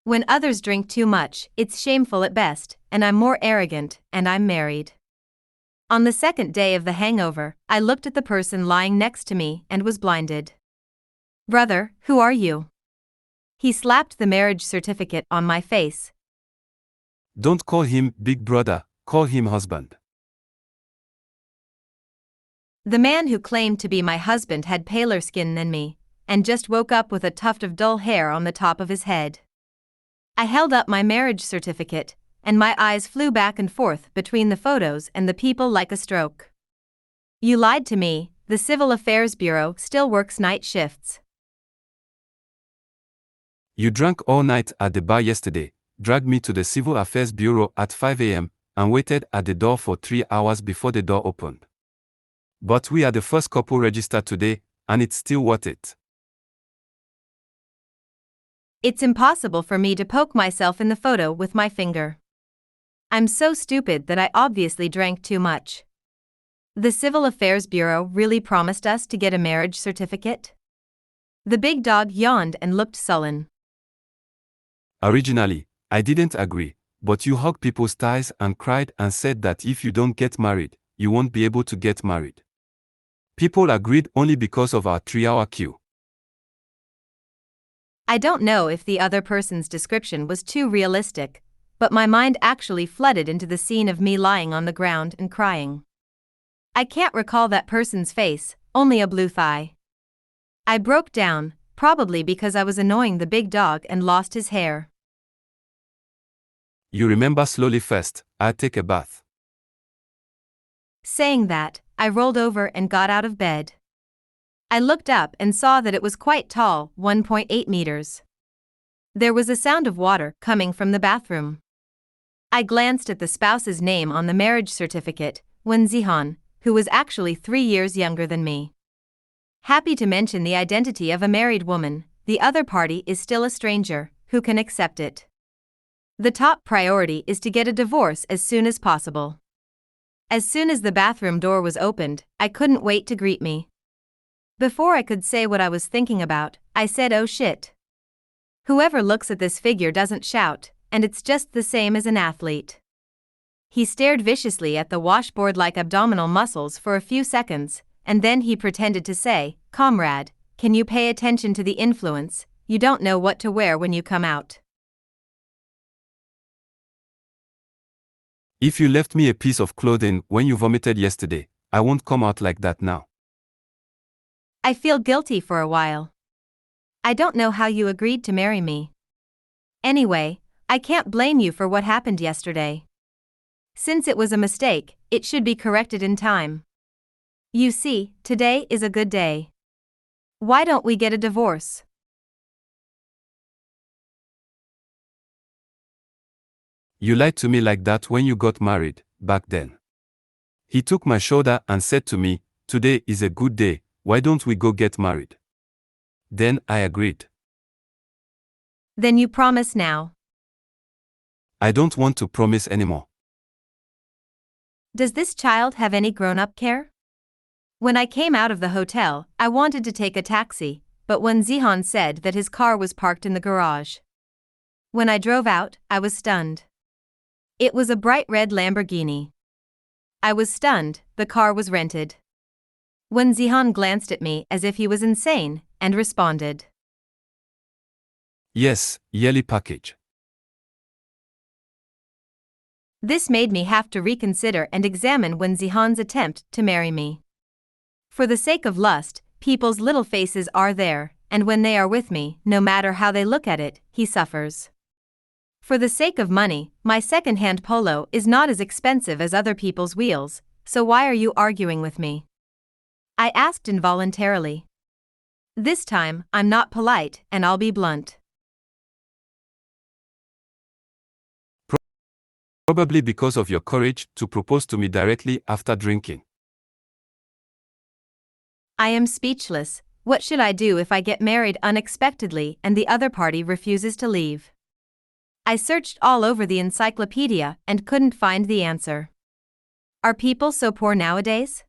When others drink too much, it's shameful at best, and I'm more arrogant, and I'm married. On the second day of the hangover, I looked at the person lying next to me and was blinded. Brother, who are you? He slapped the marriage certificate on my face. Don't call him big brother, call him husband. The man who claimed to be my husband had paler skin than me, and just woke up with a tuft of dull hair on the top of his head. I held up my marriage certificate, and my eyes flew back and forth between the photos and the people like a stroke. You lied to me, the Civil Affairs Bureau still works night shifts. You drank all night at the bar yesterday, dragged me to the Civil Affairs Bureau at 5 a.m., and waited at the door for 3 hours before the door opened. But we are the first couple registered today, and it's still worth it. It's impossible for me to poke myself in the photo with my finger. I'm so stupid that I obviously drank too much. The Civil Affairs Bureau really promised us to get a marriage certificate? The big dog yawned and looked sullen. Originally, I didn't agree, but you hugged people's thighs and cried and said that if you don't get married, you won't be able to get married. People agreed only because of our 3-hour queue. I don't know if the other person's description was too realistic, but my mind actually flooded into the scene of me lying on the ground and crying. I can't recall that person's face, only a blue thigh. I broke down, probably because I was annoying the big dog and lost his hair. You remember slowly first, I'll take a bath. Saying that, I rolled over and got out of bed. I looked up and saw that it was quite tall, 1.8 meters. There was a sound of water coming from the bathroom. I glanced at the spouse's name on the marriage certificate, Wen Zihan, who was actually 3 years younger than me. Happy to mention the identity of a married woman, the other party is still a stranger, who can accept it. The top priority is to get a divorce as soon as possible. As soon as the bathroom door was opened, I couldn't wait to greet me. Before I could say what I was thinking about, I said, "Oh shit. Whoever looks at this figure doesn't shout, and it's just the same as an athlete." He stared viciously at the washboard-like abdominal muscles for a few seconds, and then he pretended to say, "Comrade, can you pay attention to the influence? You don't know what to wear when you come out." If you left me a piece of clothing when you vomited yesterday, I won't come out like that now. I feel guilty for a while. I don't know how you agreed to marry me. Anyway, I can't blame you for what happened yesterday. Since it was a mistake, it should be corrected in time. You see, today is a good day. Why don't we get a divorce? You lied to me like that when you got married, back then. He took my shoulder and said to me, "Today is a good day, why don't we go get married?" Then I agreed. Then you promise now. I don't want to promise anymore. Does this child have any grown-up care? When I came out of the hotel, I wanted to take a taxi, but when Zihan said that his car was parked in the garage. When I drove out, I was stunned. It was a bright red Lamborghini. I was stunned, the car was rented. When Zihan glanced at me as if he was insane, and responded, "Yes, yearly package." This made me have to reconsider and examine Wen Zihan's attempt to marry me. For the sake of lust, people's little faces are there, and when they are with me, no matter how they look at it, he suffers. For the sake of money, my second-hand polo is not as expensive as other people's wheels, so why are you arguing with me? I asked involuntarily. This time, I'm not polite, and I'll be blunt. Probably because of your courage to propose to me directly after drinking. I am speechless. What should I do if I get married unexpectedly and the other party refuses to leave? I searched all over the encyclopedia and couldn't find the answer. Are people so poor nowadays?